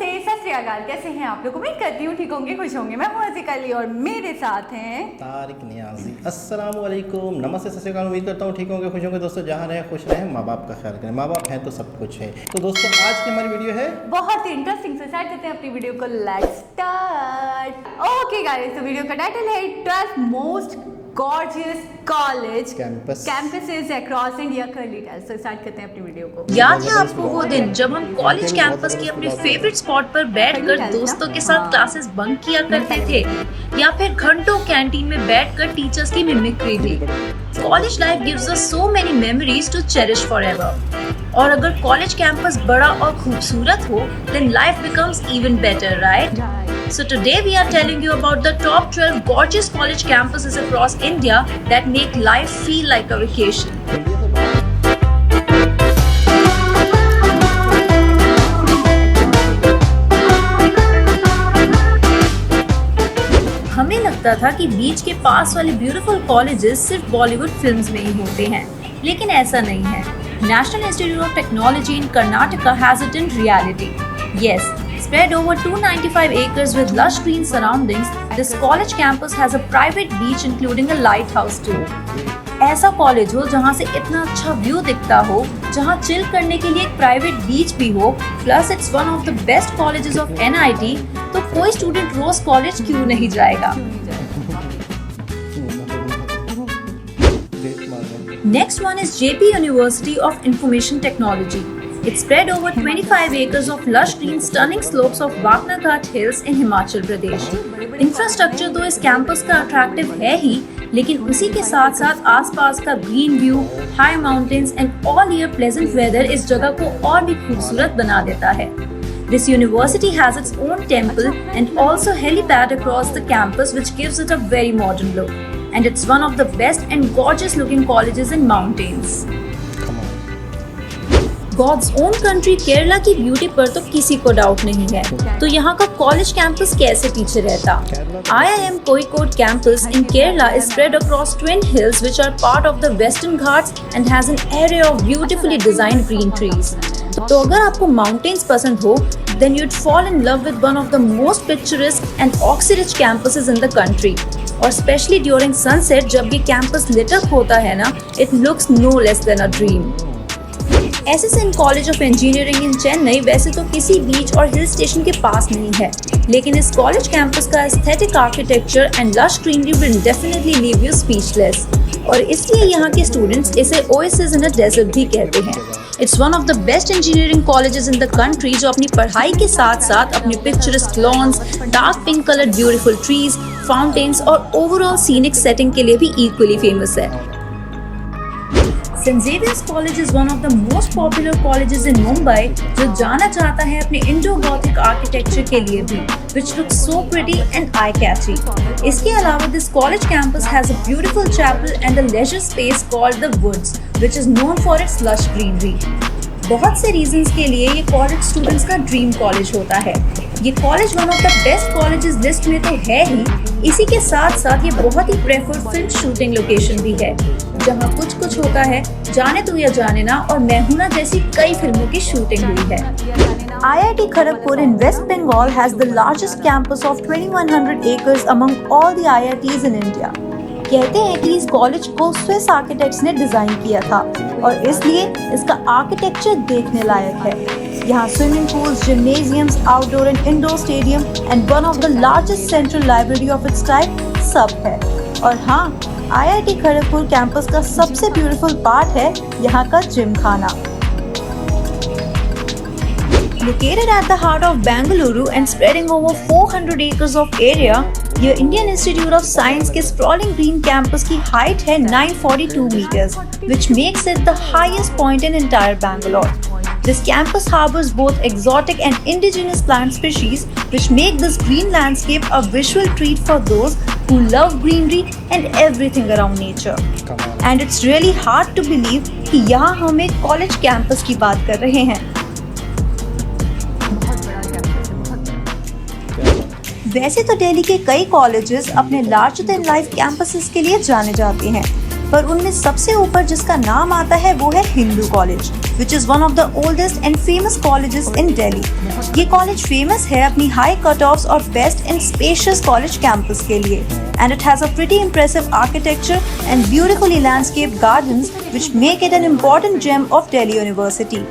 नमस्ते, सत श्री अकाल। कैसे हैं आप लोग? उम्मीद करती हूँ ठीक होंगे, खुश होंगे। मैं हूँ अज़ीज़ा अली और मेरे साथ हैं तारिक नियाजी। अस्सलाम वालेकुम, नमस्ते, सत श्री अकाल। उम्मीद करता हूँ ठीक होंगे, खुश होंगे। दोस्तों जहाँ रहें खुश रहें, माँ बाप का ख्याल करें। माँ बाप हैं तो सब कुछ है। तो दोस्तों आज की हमारी वीडियो है बहुत ही इंटरेस्टिंग से स्टार्ट करते हैं अपनी वीडियो को। Let's start. ओके गाइस, तो वीडियो का टाइटल है 12 most gorgeous college campuses across India. कर लीजिए, तो स्टार्ट करते हैं अपनी वीडियो को। याद है आपको वो दिन जब हम कॉलेज कैंपस की अपने फेवरेट स्पॉट पर बैठकर दोस्तों के साथ क्लासेस बंक किया करते थे, या फिर घंटों कैंटीन में बैठकर टीचर्स की मिमिक्री थी। College life gives us so many memories to cherish forever. और अगर कॉलेज कैंपस बड़ा और खूबसूरत हो, then life becomes even better, right? So today we are telling you about the top 12 gorgeous college campuses across India that make life feel like a vacation. हमें लगता था कि बीच के पास वाले ब्यूटीफुल कॉलेजेस सिर्फ बॉलीवुड फिल्म्स में ही होते हैं, लेकिन ऐसा नहीं है। National Institute of Technology in Karnataka has it in reality. Yes, spread over 295 acres with lush green surroundings, this college campus has a private beach including a lighthouse too. ऐसा college हो जहाँ से इतना अच्छा व्यू दिखता हो, जहाँ chill करने के लिए एक प्राइवेट बीच भी हो, plus it's one of the best colleges of NIT, तो कोई स्टूडेंट रोज कॉलेज क्यों नहीं जाएगा? Next one is JP University of Information Technology. It's spread over 25 acres of lush green stunning slopes of Wakna Ghat Hills in Himachal Pradesh. Infrastructure तो इस campus का attractive है ही, लेकिन उसी के साथ साथ आसपास का green view, high mountains and all year pleasant weather इस जगह को और भी खूबसूरत बना देता है। This university has its own temple and also helipad across the campus, which gives it a very modern look. And it's one of the best and gorgeous looking colleges in mountains. God's own country Kerala की beauty पर तो किसी को doubt नहीं है, तो यहाँ का कॉलेज कैंपस कैसे पीछे रहता? IIM Kozhikode campus in Kerala is spread across twin hills which are part of the Western Ghats and has an array of beautifully designed green trees. तो अगर आपको माउंटेन्स पसंद हो, then you'd fall in love with one of the most picturesque and oxy-rich campuses in the country. और specially during sunset जब ये campus lit up होता है ना, it looks no less than a dream. SSN college of engineering in Chennai वैसे तो किसी बीच और हिल स्टेशन के पास नहीं है, लेकिन इस कॉलेज कैंपस का aesthetic architecture and lush greenery will definitely leave you speechless. और इसलिए यहाँ के स्टूडेंट्स इसे ओएसिस इन अ डेजर्ट भी कहते हैं। It's one of the best engineering colleges in the country, जो अपनी पढ़ाई के साथ साथ अपने picturesque lawns, dark pink coloured beautiful trees, fountains और ओवरऑल सीनिक सेटिंग के लिए भी इक्वली फेमस है। St. Xavier's College is one of the most popular colleges in Mumbai, जो जाना जाता है अपने Indo-Gothic architecture के लिए भी, which looks so pretty and eye-catchy. इसके अलावा this college campus has a beautiful chapel and a leisure space called the Woods, which is known for its lush greenery. बहुत से रीजंस के लिए ये कॉलेज स्टूडेंट्स का ड्रीम कॉलेज होता है। ये college one of the best colleges list में तो है ही, इसी के साथ साथ ये बहुत ही प्रेफर्ड फिल्म शूटिंग लोकेशन भी है, जहाँ कुछ होता है, जाने तू या जाने ना और मैं हूं ना जैसी कई फिल्मों की शूटिंग हुई है। IIT Kharagpur in West Bengal has the largest campus of 2100 acres among all the IITs in India. कहते हैं कि इस कॉलेज को स्विस आर्किटेक्ट्स ने डिजाइन किया था और इसलिए इसका आर्किटेक्चर देखने लायक है। यहाँ swimming pools, gymnasiums, outdoor and indoor stadium and one of the largest central library of its type सब है। और हाँ, IIT खड़गपुर कैंपस का सबसे ब्यूटीफुल पार्ट है यहाँ का जिम खाना। Located at the heart of Bengaluru and spreading over 400 acres of area, ये Indian Institute of Science के sprawling green campus की height है 942 meters, which makes it the highest point in entire Bangalore. This campus harbors both exotic and indigenous plant species, which make this green landscape a visual treat for those who love greenery and everything around nature. And it's really hard to believe कि यहाँ हम एक college campus की बात कर रहे हैं। वैसे तो दिल्ली के कई कॉलेजेस अपने लार्जर देन लाइफ कैंपसेस के लिए जाने जाते हैं, पर उनमें सबसे ऊपर जिसका नाम आता है वो है Hindu college, which is one of the oldest and famous colleges in Delhi. ये कॉलेज फेमस है अपनी हाई कट ऑफ्स और best and spacious college campus के लिए, and it has a pretty impressive architecture and beautifully landscaped gardens which make it an important gem of Delhi University.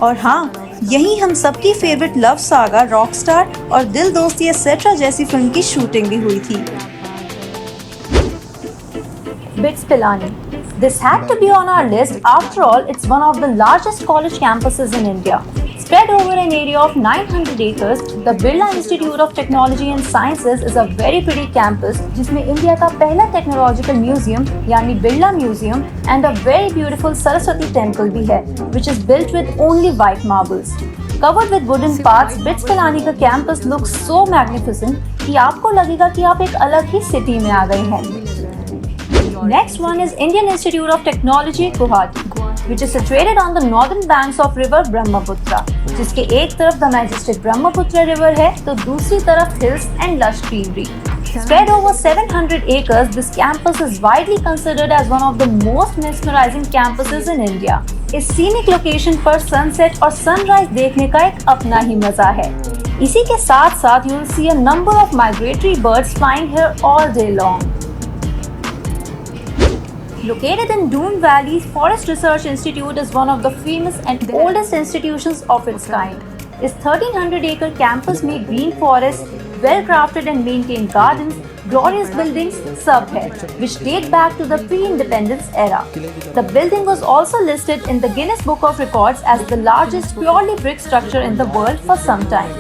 और हाँ, यही हम सबकी फेवरेट लव सागा रॉकस्टार और दिल दोस्ती एटसेट्रा जैसी फिल्म की शूटिंग भी हुई थी। BITS Pilani. This had to be on our list. After all, it's one of the largest college campuses in India. Spread over an area of 900 acres, the Birla Institute of Technology and Sciences is a very pretty campus जिसमें India का पहला technological museum यानी Birla museum and a very beautiful Saraswati temple भी है, which is built with only white marbles. Covered with wooden paths, BITS Pilani का campus looks so magnificent कि आपको लगेगा कि आप एक अलग ही सिटी में आ गए हैं। Next one is Indian Institute of Technology, Guwahati, which is situated on the northern banks of river Brahmaputra, जिसके एक तरफ द मैजेस्टिक ब्रह्मपुत्र रिवर है तो दूसरी तरफ hills and lush greenery. Spread over 700 acres, this campus is widely considered as one of the most mesmerizing campuses in India. इस scenic location पर sunset और sunrise देखने का एक अपना ही मजा है। इसी के साथ साथ you will see a number of migratory birds flying here all day long. Located in Doon Valley, Forest Research Institute is one of the famous and oldest institutions of its kind. इस 1300-acre campus में green forest, well-crafted and maintained gardens, glorious buildings सब है, which date back to the pre-independence era. The building was also listed in the Guinness Book of Records as the largest purely brick structure in the world for some time.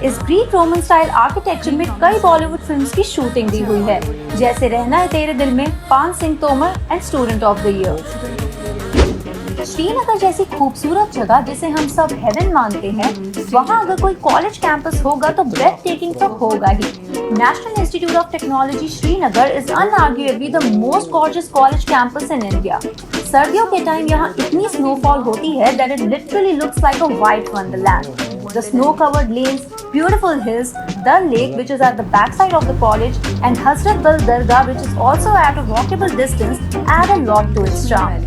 इस Greek Roman style architecture में कई Bollywood films की shooting भी हुई है, जैसे रहना है तेरे दिल में, पान Singh Tomar and student of the year. Srinagar जैसी खूबसूरत जगह जिसे हम सब हेवन मानते हैं, वहाँ अगर कोई कॉलेज कैंपस होगा तो ब्रेथ टेकिंग तो होगा ही। National institute of technology Srinagar is unarguably the most gorgeous college campus in India. सर्दियों के टाइम यहाँ इतनी स्नोफॉल होती है that it literally looks like a white wonderland. The snow-covered lanes, beautiful hills, Dal Lake, which is at the backside of the college, and Hazrat Bal Dargah, which is also at a walkable distance, add a lot to its charm.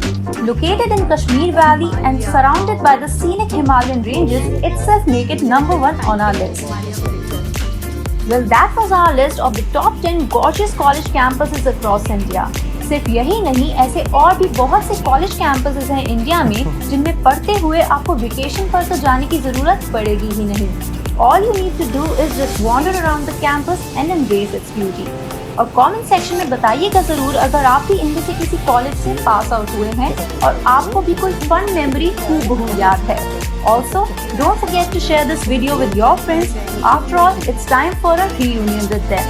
Located in Kashmir Valley and surrounded by the scenic Himalayan ranges, itself make it #1 on our list. Well, that was our list of the top 10 gorgeous college campuses across India. सिर्फ यही नहीं, ऐसे और भी बहुत से college campuses हैं India में जिनमें पढ़ते हुए आपको वेकेशन पर तो जाने की ज़रूरत पड़ेगी ही नहीं। All you need to do is just wander around the campus and embrace its beauty. और कमेंट सेक्शन में बताइएगा ज़रूर अगर आप भी इनमें से किसी कॉलेज से पास आउट हुए हैं और आपको भी कोई फन मेमोरी हूबहू याद है। Also, don't forget to share this video with your friends. After all, it's time for a reunion with them.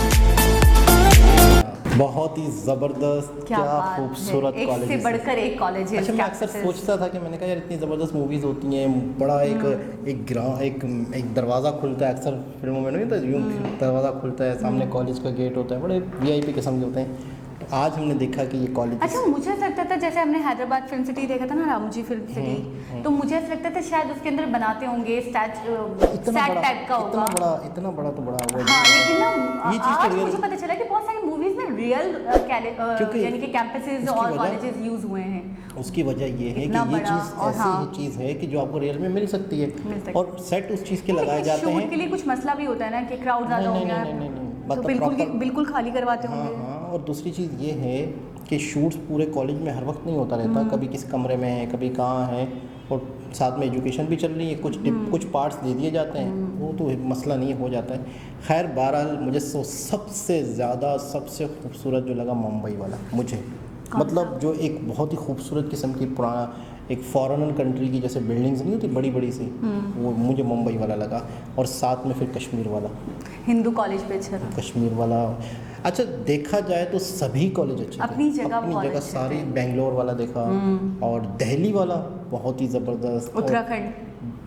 बहुत ही ज़बरदस्त, क्या खूबसूरत कॉलेज, एक से बढ़कर एक कॉलेज है। अच्छा, मैं अक्सर सोचता था कि मैंने कहा यार इतनी ज़बरदस्त मूवीज़ होती हैं, बड़ा एक दरवाज़ा खुलता है, अक्सर फिल्मों में नहीं होता यूँ दरवाज़ा खुलता है, सामने कॉलेज का गेट होता है, बड़े VIP किस्म के होते हैं। आज हमने देखा कि ये कॉलेज, अच्छा मुझे लगता था जैसे हमने हैदराबाद फिल्म सिटी देखा था ना, रामोजी फिल्म सिटी, तो मुझे ऐसा लगता था शायद उसके अंदर बनाते होंगे सेट टाइप का होगा, इतना बड़ा तो बड़ा होगा। हाँ, लेकिन ना आज मुझे पता चला कि बहुत सारी मूवीज में रियल यानी कि कैंपसेस और कॉलेजेस यूज हुए हैं। उसकी वजह ये है कि ये चीज़ ऐसी चीज़ है कि जो आपको रियल में मिल सकती है और सेट उस चीज़ के लगाए जाते हैं। शूट के लिए कुछ मसला भी होता है ना कि क्राउड ज़्यादा हो गया तो बिल्कुल खाली करवाते होंगे। और दूसरी चीज़ ये है कि शूट्स पूरे कॉलेज में हर वक्त नहीं होता रहता, कभी किस कमरे में है, कभी कहाँ है, और साथ में एजुकेशन भी चल रही है, कुछ पार्ट्स दे दिए जाते हैं, वो तो मसला नहीं हो जाता है। खैर बहरहाल मुझे सबसे ज़्यादा सबसे खूबसूरत जो लगा मुंबई वाला, मुझे मतलब जो एक बहुत ही खूबसूरत किस्म की पुराना एक फॉरेन कंट्री की जैसे बिल्डिंग्स नहीं होती बड़ी बड़ी सी, वो मुझे मुंबई वाला लगा। और साथ में फिर कश्मीर वाला, हिंदू कॉलेज पे कश्मीर वाला। अच्छा देखा जाए तो सभी कॉलेज अच्छे अपनी जगह सारी, बेंगलोर वाला देखा और दिल्ली वाला बहुत ही ज़बरदस्त, उत्तराखंड,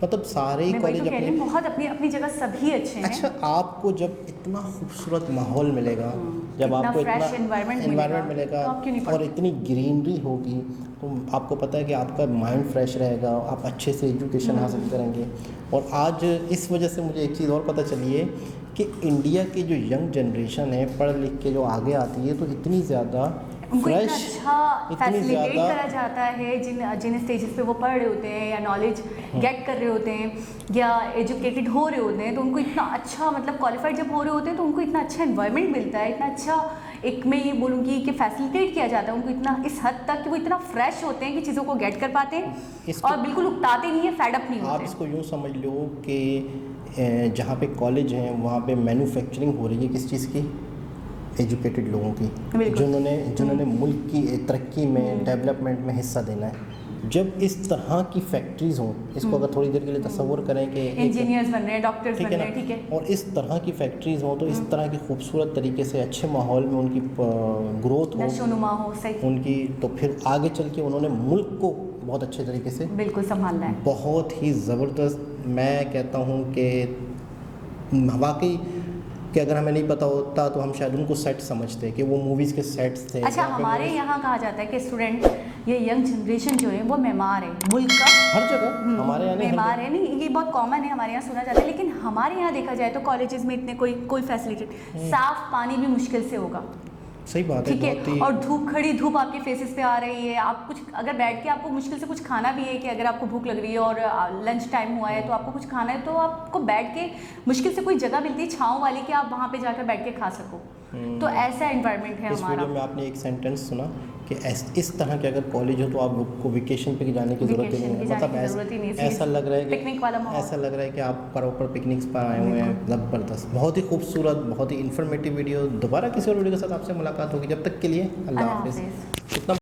मतलब सारे कॉलेज बहुत अपनी जगह सभी अच्छे हैं। अच्छा आपको जब इतना खूबसूरत माहौल मिलेगा, जब आपको इतना एनवायरनमेंट मिलेगा और इतनी ग्रीनरी होगी तो आपको पता है कि आपका माइंड फ्रेश रहेगा, आप अच्छे से एजुकेशन हासिल करेंगे। और आज इस वजह से मुझे एक चीज़ और पता चली है कि इंडिया की जो यंग जनरेशन है पढ़ लिख के जो आगे आती है तो इतनी ज़्यादा उनको इतना Fresh, अच्छा इतनी फैसिलिटेट ज़्यादा- करा जाता है जिन स्टेजेस पे वो पढ़ रहे होते हैं या नॉलेज गेट कर रहे होते हैं या एजुकेटेड हो रहे होते हैं, तो उनको इतना अच्छा मतलब क्वालिफाइड जब हो रहे होते हैं तो उनको इतना अच्छा एनवायरनमेंट मिलता है, इतना अच्छा एक मैं ये बोलूँगी कि फैसिलिटेट किया जाता है उनको इतना इस हद तक कि वो इतना फ्रेश होते हैं कि चीज़ों को गेट कर पाते हैं इसको- और बिल्कुल उकताते नहीं है, फेडअप नहीं आप होते। इसको यूँ समझ लो कि जहाँ पे कॉलेज हैं वहाँ पे मैन्युफैक्चरिंग हो रही है किस चीज़ की, एजुकेटेड लोगों की, बिल्कुल। जिन्होंने मुल्क की तरक्की में डेवलपमेंट में हिस्सा देना है। जब इस तरह की फैक्ट्रीज़ हों, इसको अगर थोड़ी देर के लिए तस्वर करें कि इंजीनियर्स बन रहे हैं, डॉक्टर्स ठीक बन है रहे ना, हैं, ठीक है। और इस तरह की फैक्ट्रीज़ हों तो इस तरह की खूबसूरत तरीके से अच्छे माहौल में उनकी ग्रोथ हो, नशोनुमा हो, सही, उनकी, तो फिर आगे चल के उन्होंने मुल्क को बहुत अच्छे तरीके से, बिल्कुल संभालना है। बहुत ही ज़बरदस्त, मैं कहता हूँ कि वाकई कि अगर हमें नहीं पता होता तो हम शायद उनको सेट समझते कि वो मूवीज़ के सेट्स थे। अच्छा, वहाँ पे हमारे movies- यहाँ कहा जाता है कि स्टूडेंट, ये यंग जनरेशन जो है वो मेमार है मुल्क का। हर जगह हमारे यहाँ नहीं, हर मेमार है, नहीं ये बहुत कॉमन है, हमारे यहाँ सुना जाता है, लेकिन हमारे यहाँ देखा जाए तो कॉलेजेस में इतने कोई फैसिलिटी, साफ पानी भी मुश्किल से होगा, सही बात है, ठीक है, बहुत ही और धूप, खड़ी धूप आपके फेसेस पे आ रही है, आप कुछ अगर बैठ के आपको मुश्किल से कुछ खाना भी है कि अगर आपको भूख लग रही है और लंच टाइम हुआ है तो आपको कुछ खाना है, तो आपको बैठ के मुश्किल से कोई जगह मिलती है छाँव वाली कि आप वहाँ पे जाकर बैठ के खा सको, तो ऐसा एनवायरनमेंट है इस हमारा। वीडियो में आपने एक सेंटेंस सुना कि इस तरह के अगर कॉलेज हो तो आपको वेकेशन पे जाने की ज़रूरत ही Vacation नहीं पे है, जाने मतलब की ज़रूरत ही नहीं है, ऐसा लग रहा है कि पिकनिक वाला माहौल। ऐसा लग रहा है कि आप प्रॉपर पिकनिक्स पर आए हुए हैं। ज़बरदस्त, बहुत ही खूबसूरत, बहुत ही इन्फॉर्मेटिव वीडियो। दोबारा किसी और वीडियो के साथ आपसे मुलाकात होगी, जब तक के लिए अल्लाह अल्लाह हाफिज़। हाफिज़। इतना